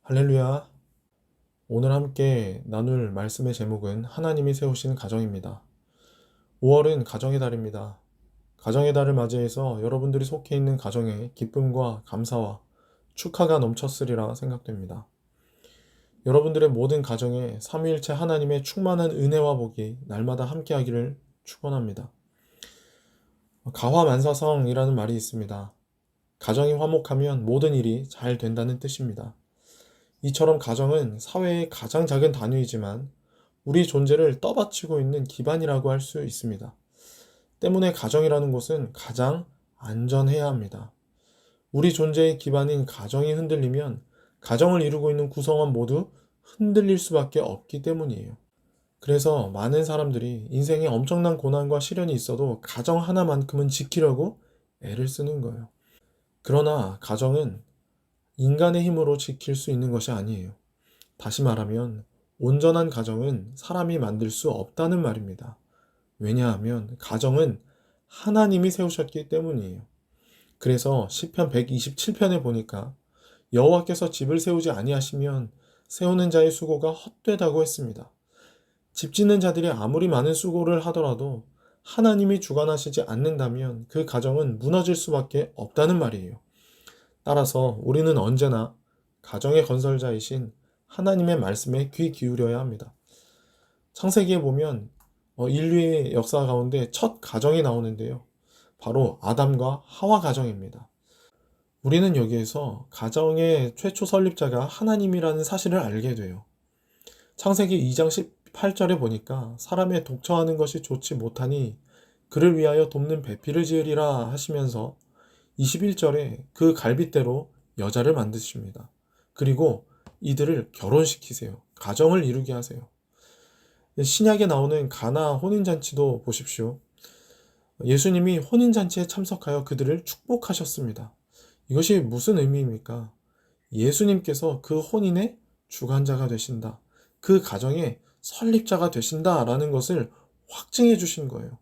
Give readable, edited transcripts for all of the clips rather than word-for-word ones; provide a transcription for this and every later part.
할렐루야. 오늘 함께 나눌 말씀의 제목은 하나님이 세우신 가정입니다. 5월은 가정의 달입니다. 가정의 달을 맞이해서 여러분들이 속해 있는 가정에 기쁨과 감사와 축하가 넘쳤으리라 생각됩니다. 여러분들의 모든 가정에 삼위일체 하나님의 충만한 은혜와 복이 날마다 함께하기를 축원합니다. 가화만사성이라는 말이 있습니다. 가정이 화목하면 모든 일이 잘 된다는 뜻입니다. 이처럼 가정은 사회의 가장 작은 단위이지만 우리 존재를 떠받치고 있는 기반이라고 할 수 있습니다. 때문에 가정이라는 곳은 가장 안전해야 합니다. 우리 존재의 기반인 가정이 흔들리면 가정을 이루고 있는 구성원 모두 흔들릴 수밖에 없기 때문이에요. 그래서 많은 사람들이 인생에 엄청난 고난과 시련이 있어도 가정 하나만큼은 지키려고 애를 쓰는 거예요. 그러나 가정은 인간의 힘으로 지킬 수 있는 것이 아니에요. 다시 말하면 온전한 가정은 사람이 만들 수 없다는 말입니다. 왜냐하면 가정은 하나님이 세우셨기 때문이에요. 그래서 시편 127편에 보니까 여호와께서 집을 세우지 아니하시면 세우는 자의 수고가 헛되다고 했습니다. 집 짓는 자들이 아무리 많은 수고를 하더라도 하나님이 주관하시지 않는다면 그 가정은 무너질 수밖에 없다는 말이에요. 따라서 우리는 언제나 가정의 건설자이신 하나님의 말씀에 귀 기울여야 합니다. 창세기에 보면 인류의 역사 가운데 첫 가정이 나오는데요. 바로 아담과 하와 가정입니다. 우리는 여기에서 가정의 최초 설립자가 하나님이라는 사실을 알게 돼요. 창세기 2장 18절에 보니까 사람의 독처하는 것이 좋지 못하니 그를 위하여 돕는 배필을 지으리라 하시면서 21절에 그 갈빗대로 여자를 만드십니다. 그리고 이들을 결혼시키세요. 가정을 이루게 하세요. 신약에 나오는 가나 혼인잔치도 보십시오. 예수님이 혼인잔치에 참석하여 그들을 축복하셨습니다. 이것이 무슨 의미입니까? 예수님께서 그 혼인의 주관자가 되신다. 그 가정의 설립자가 되신다라는 것을 확증해 주신 거예요.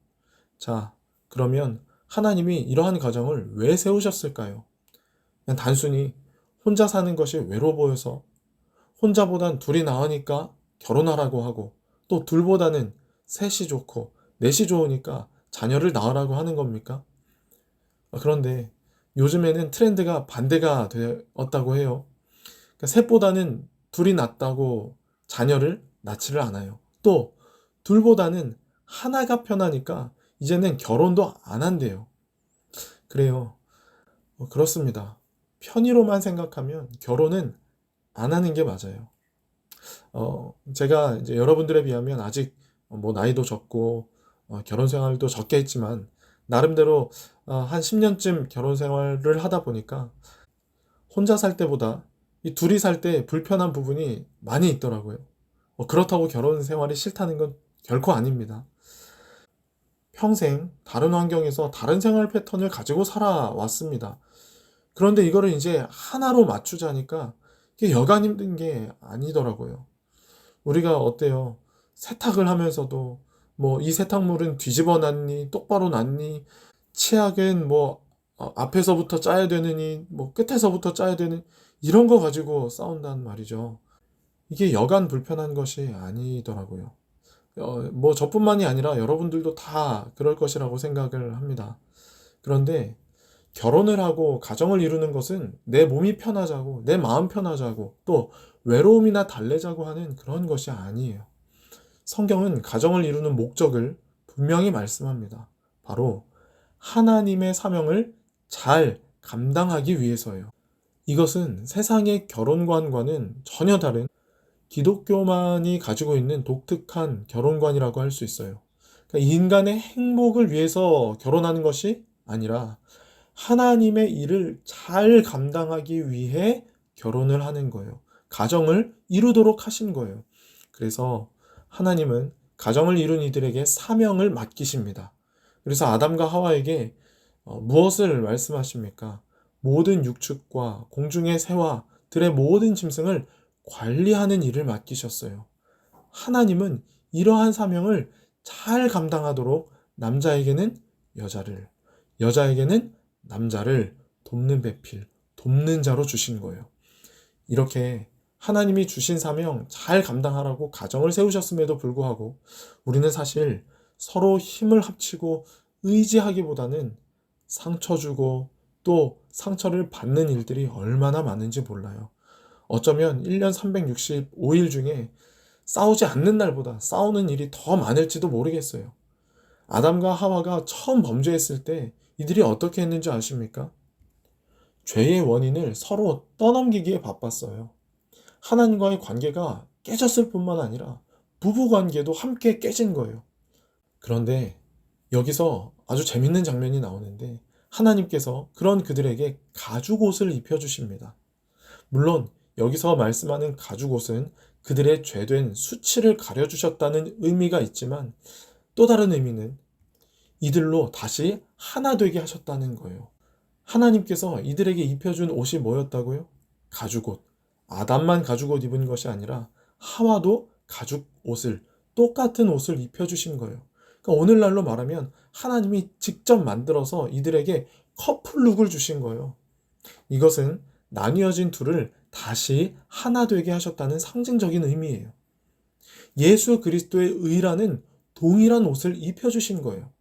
자, 그러면 하나님이 이러한 가정을 왜 세우셨을까요? 그냥 단순히 혼자 사는 것이 외로워 보여서 혼자보단 둘이 나으니까 결혼하라고 하고 또 둘보다는 셋이 좋고 넷이 좋으니까 자녀를 낳으라고 하는 겁니까? 그런데 요즘에는 트렌드가 반대가 되었다고 해요. 그러니까 셋보다는 둘이 낫다고 자녀를 낳지를 않아요. 또 둘보다는 하나가 편하니까 이제는 결혼도 안 한대요. 그래요. 그렇습니다. 편의로만 생각하면 결혼은 안 하는 게 맞아요. 제가 이제 여러분들에 비하면 아직 뭐 나이도 적고 결혼 생활도 적게 했지만 나름대로 한 10년쯤 결혼 생활을 하다 보니까 혼자 살 때보다 이 둘이 살 때 불편한 부분이 많이 있더라고요. 그렇다고 결혼 생활이 싫다는 건 결코 아닙니다. 평생 다른 환경에서 다른 생활 패턴을 가지고 살아왔습니다. 그런데 이거를 이제 하나로 맞추자니까 이게 여간 힘든 게 아니더라고요. 우리가 어때요? 세탁을 하면서도 뭐 이 세탁물은 뒤집어 놨니? 똑바로 놨니? 치약은 뭐 앞에서부터 짜야 되느니 뭐 끝에서부터 짜야 되는 이런 거 가지고 싸운단 말이죠. 이게 여간 불편한 것이 아니더라고요. 뭐 저뿐만이 아니라 여러분들도 다 그럴 것이라고 생각을 합니다. 그런데 결혼을 하고 가정을 이루는 것은 내 몸이 편하자고, 내 마음 편하자고, 또 외로움이나 달래자고 하는 그런 것이 아니에요. 성경은 가정을 이루는 목적을 분명히 말씀합니다. 바로 하나님의 사명을 잘 감당하기 위해서예요. 이것은 세상의 결혼관과는 전혀 다른 기독교만이 가지고 있는 독특한 결혼관이라고 할 수 있어요. 그러니까 인간의 행복을 위해서 결혼하는 것이 아니라 하나님의 일을 잘 감당하기 위해 결혼을 하는 거예요. 가정을 이루도록 하신 거예요. 그래서 하나님은 가정을 이룬 이들에게 사명을 맡기십니다. 그래서 아담과 하와에게 무엇을 말씀하십니까? 모든 육축과 공중의 새와 들의 모든 짐승을 관리하는 일을 맡기셨어요. 하나님은 이러한 사명을 잘 감당하도록 남자에게는 여자를, 여자에게는 남자를 돕는 배필, 돕는 자로 주신 거예요. 이렇게 하나님이 주신 사명 잘 감당하라고 가정을 세우셨음에도 불구하고 우리는 사실 서로 힘을 합치고 의지하기보다는 상처 주고 또 상처를 받는 일들이 얼마나 많은지 몰라요. 어쩌면 1년 365일 중에 싸우지 않는 날보다 싸우는 일이 더 많을지도 모르겠어요. 아담과 하와가 처음 범죄했을 때 이들이 어떻게 했는지 아십니까? 죄의 원인을 서로 떠넘기기에 바빴어요. 하나님과의 관계가 깨졌을 뿐만 아니라 부부 관계도 함께 깨진 거예요. 그런데 여기서 아주 재밌는 장면이 나오는데 하나님께서 그런 그들에게 가죽옷을 입혀주십니다. 물론 여기서 말씀하는 가죽옷은 그들의 죄된 수치를 가려주셨다는 의미가 있지만 또 다른 의미는 이들로 다시 하나 되게 하셨다는 거예요. 하나님께서 이들에게 입혀준 옷이 뭐였다고요? 가죽옷. 아담만 가죽옷 입은 것이 아니라 하와도 가죽옷을, 똑같은 옷을 입혀주신 거예요. 그러니까 오늘날로 말하면 하나님이 직접 만들어서 이들에게 커플룩을 주신 거예요. 이것은 나뉘어진 둘을 다시 하나 되게 하셨다는 상징적인 의미예요. 예수 그리스도의 의라는 동일한 옷을 입혀주신 거예요.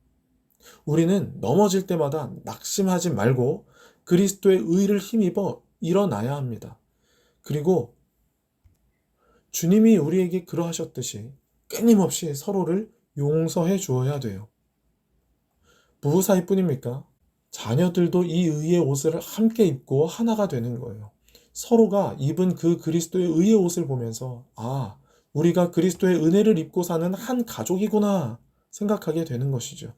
우리는 넘어질 때마다 낙심하지 말고 그리스도의 의를 힘입어 일어나야 합니다. 그리고 주님이 우리에게 그러하셨듯이 끊임없이 서로를 용서해 주어야 돼요. 부부 사이뿐입니까? 자녀들도 이 의의 옷을 함께 입고 하나가 되는 거예요. 서로가 입은 그 그리스도의 의의 옷을 보면서 우리가 그리스도의 은혜를 입고 사는 한 가족이구나 생각하게 되는 것이죠.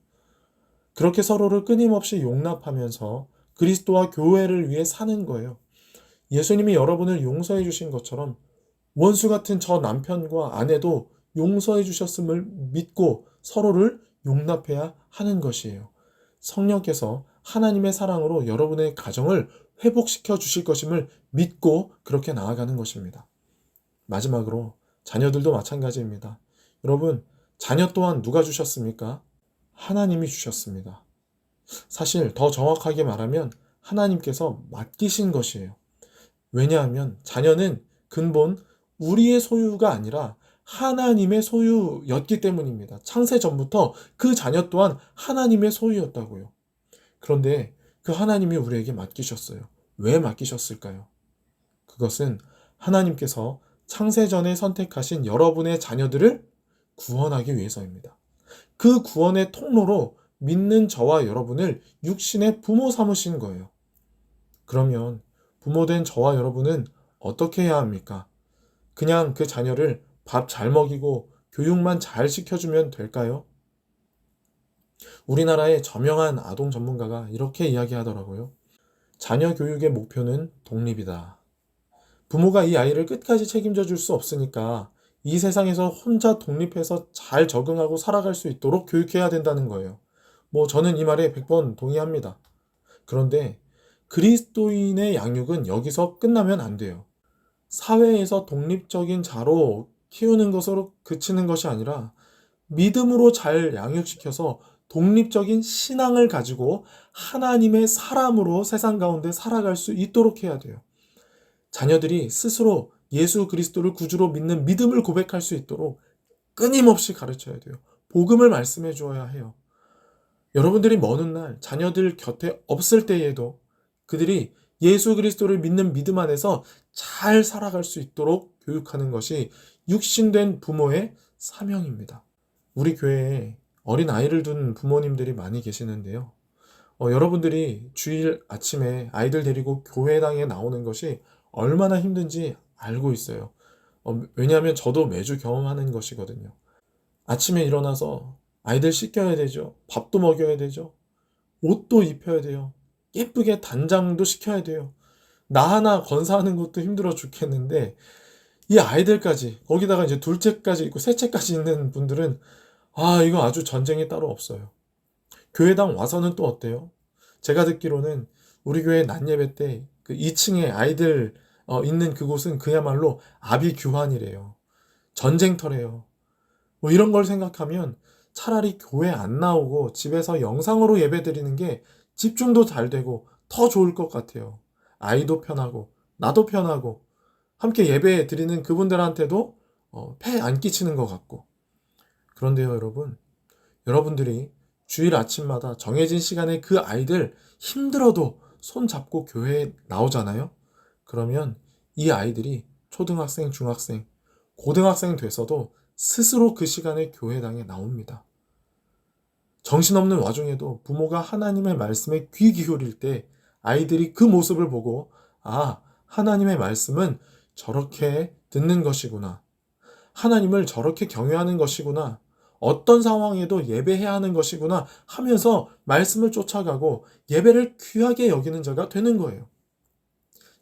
그렇게 서로를 끊임없이 용납하면서 그리스도와 교회를 위해 사는 거예요. 예수님이 여러분을 용서해 주신 것처럼 원수 같은 저 남편과 아내도 용서해 주셨음을 믿고 서로를 용납해야 하는 것이에요. 성령께서 하나님의 사랑으로 여러분의 가정을 회복시켜 주실 것임을 믿고 그렇게 나아가는 것입니다. 마지막으로 자녀들도 마찬가지입니다. 여러분, 자녀 또한 누가 주셨습니까? 하나님이 주셨습니다. 사실 더 정확하게 말하면 하나님께서 맡기신 것이에요. 왜냐하면 자녀는 근본 우리의 소유가 아니라 하나님의 소유였기 때문입니다. 창세 전부터 그 자녀 또한 하나님의 소유였다고요. 그런데 그 하나님이 우리에게 맡기셨어요. 왜 맡기셨을까요? 그것은 하나님께서 창세 전에 선택하신 여러분의 자녀들을 구원하기 위해서입니다. 그 구원의 통로로 믿는 저와 여러분을 육신의 부모 삼으신 거예요. 그러면 부모된 저와 여러분은 어떻게 해야 합니까? 그냥 그 자녀를 밥 잘 먹이고 교육만 잘 시켜주면 될까요? 우리나라의 저명한 아동 전문가가 이렇게 이야기하더라고요. 자녀 교육의 목표는 독립이다. 부모가 이 아이를 끝까지 책임져 줄 수 없으니까 이 세상에서 혼자 독립해서 잘 적응하고 살아갈 수 있도록 교육해야 된다는 거예요. 저는 이 말에 100번 동의합니다. 그런데 그리스도인의 양육은 여기서 끝나면 안 돼요. 사회에서 독립적인 자로 키우는 것으로 그치는 것이 아니라 믿음으로 잘 양육시켜서 독립적인 신앙을 가지고 하나님의 사람으로 세상 가운데 살아갈 수 있도록 해야 돼요. 자녀들이 스스로 예수 그리스도를 구주로 믿는 믿음을 고백할 수 있도록 끊임없이 가르쳐야 돼요. 복음을 말씀해 주어야 해요. 여러분들이 먼 훗날 자녀들 곁에 없을 때에도 그들이 예수 그리스도를 믿는 믿음 안에서 잘 살아갈 수 있도록 교육하는 것이 육신된 부모의 사명입니다. 우리 교회에 어린 아이를 둔 부모님들이 많이 계시는데요. 여러분들이 주일 아침에 아이들 데리고 교회당에 나오는 것이 얼마나 힘든지 알고 있어요. 왜냐하면 저도 매주 경험하는 것이거든요. 아침에 일어나서 아이들 씻겨야 되죠. 밥도 먹여야 되죠. 옷도 입혀야 돼요. 예쁘게 단장도 시켜야 돼요. 나 하나 건사하는 것도 힘들어 죽겠는데 이 아이들까지 거기다가 이제 둘째까지 있고 셋째까지 있는 분들은 이거 아주 전쟁이 따로 없어요. 교회당 와서는 또 어때요? 제가 듣기로는 우리 교회 낮 예배 때 그 2층에 아이들 있는 그곳은 그야말로 아비규환이래요. 전쟁터래요. 이런 걸 생각하면 차라리 교회 안 나오고 집에서 영상으로 예배 드리는 게 집중도 잘 되고 더 좋을 것 같아요. 아이도 편하고 나도 편하고 함께 예배 드리는 그분들한테도 폐 안 끼치는 것 같고. 그런데요, 여러분들이 주일 아침마다 정해진 시간에 그 아이들 힘들어도 손 잡고 교회에 나오잖아요? 그러면 이 아이들이 초등학생, 중학생, 고등학생 돼서도 스스로 그 시간에 교회당에 나옵니다. 정신없는 와중에도 부모가 하나님의 말씀에 귀 기울일 때 아이들이 그 모습을 보고, 아, 하나님의 말씀은 저렇게 듣는 것이구나. 하나님을 저렇게 경외하는 것이구나. 어떤 상황에도 예배해야 하는 것이구나 하면서 말씀을 쫓아가고 예배를 귀하게 여기는 자가 되는 거예요.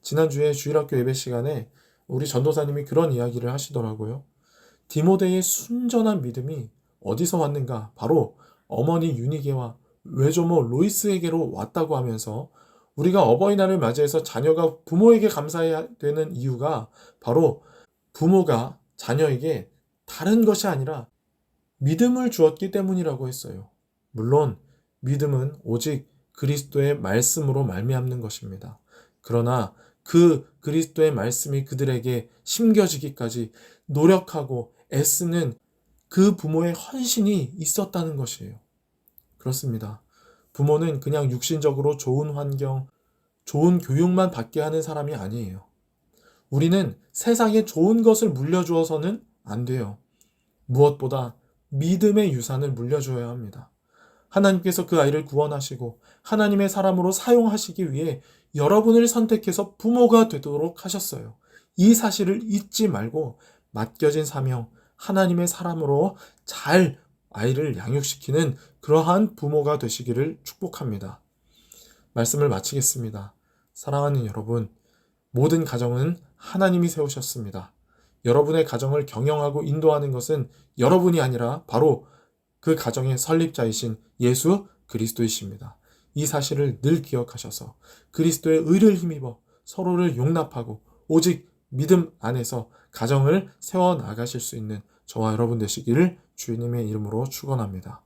지난주에 주일학교 예배 시간에 우리 전도사님이 그런 이야기를 하시더라고요. 디모데의 순전한 믿음이 어디서 왔는가? 바로 어머니 유니게와 외조모 로이스에게로 왔다고 하면서, 우리가 어버이날을 맞이해서 자녀가 부모에게 감사해야 되는 이유가 바로 부모가 자녀에게 다른 것이 아니라 믿음을 주었기 때문이라고 했어요. 물론 믿음은 오직 그리스도의 말씀으로 말미암는 것입니다. 그러나 그 그리스도의 말씀이 그들에게 심겨지기까지 노력하고 애쓰는 그 부모의 헌신이 있었다는 것이에요. 그렇습니다. 부모는 그냥 육신적으로 좋은 환경, 좋은 교육만 받게 하는 사람이 아니에요. 우리는 세상에 좋은 것을 물려주어서는 안 돼요. 무엇보다 믿음의 유산을 물려줘야 합니다. 하나님께서 그 아이를 구원하시고 하나님의 사람으로 사용하시기 위해 여러분을 선택해서 부모가 되도록 하셨어요. 이 사실을 잊지 말고 맡겨진 사명, 하나님의 사람으로 잘 아이를 양육시키는 그러한 부모가 되시기를 축복합니다. 말씀을 마치겠습니다. 사랑하는 여러분, 모든 가정은 하나님이 세우셨습니다. 여러분의 가정을 경영하고 인도하는 것은 여러분이 아니라 바로 그 가정의 설립자이신 예수 그리스도이십니다. 이 사실을 늘 기억하셔서 그리스도의 의를 힘입어 서로를 용납하고 오직 믿음 안에서 가정을 세워나가실 수 있는 저와 여러분 되시기를 주님의 이름으로 축원합니다.